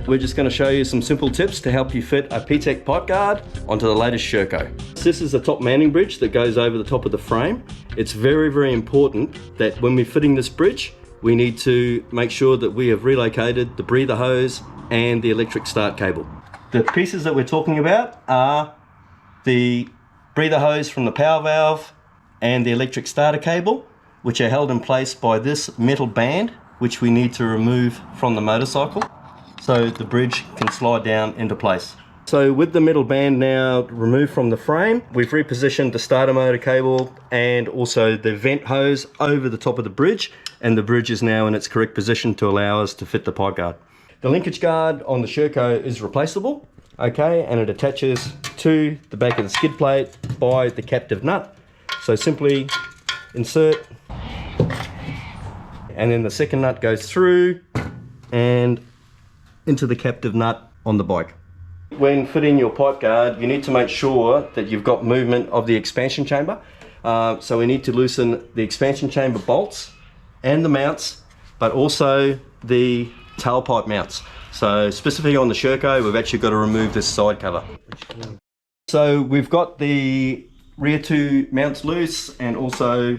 we're just going to show you some simple tips to help you fit a PTEC pipe guard onto the latest Sherco. This is the top mounting bridge that goes over the top of the frame. It's very, very important that when we're fitting this bridge, we need to make sure that we have relocated the breather hose and the electric start cable. The pieces that we're talking about are the breather hose from the power valve and the electric starter cable, which are held in place by this metal band, which we need to remove from the motorcycle so the bridge can slide down into place. So with the metal band now removed from the frame, we've repositioned the starter motor cable and also the vent hose over the top of the bridge, and the bridge is now in its correct position to allow us to fit the pipe guard. The linkage guard on the Sherco is replaceable, okay, and it attaches to the back of the skid plate by the captive nut. So simply insert, and then the second nut goes through and into the captive nut on the bike. When fitting your pipe guard, you need to make sure that you've got movement of the expansion chamber. So we need to loosen the expansion chamber bolts and the mounts, but also the tailpipe mounts. So specifically on the Sherco, we've actually got to remove this side cover. So we've got the rear two mounts loose and also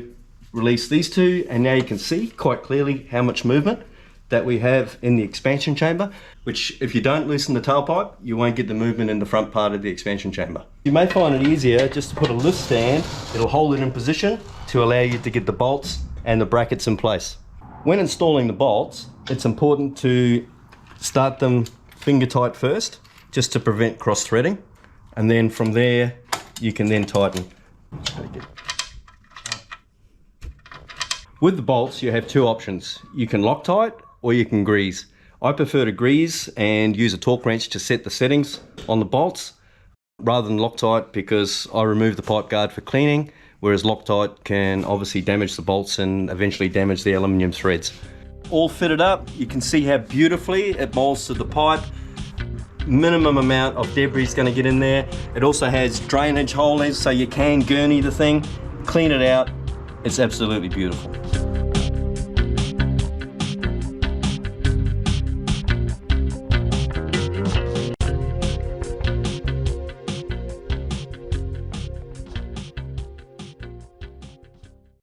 release these two, and now you can see quite clearly how much movement that we have in the expansion chamber, which if you don't loosen the tailpipe, you won't get the movement in the front part of the expansion chamber. You may find it easier just to put a lift stand. It'll hold it in position to allow you to get the bolts and the brackets in place. When installing the bolts, it's important to start them finger tight first, just to prevent cross threading, and then from there you can then tighten. With the bolts, you have two options. You can Loctite or you can grease. I prefer to grease and use a torque wrench to set the settings on the bolts rather than Loctite, because I remove the pipe guard for cleaning, whereas Loctite can obviously damage the bolts and eventually damage the aluminium threads. All fitted up, you can see how beautifully it molds to the pipe. Minimum amount of debris is going to get in there. It also has drainage holes, so you can gurney the thing, clean it out. It's absolutely beautiful.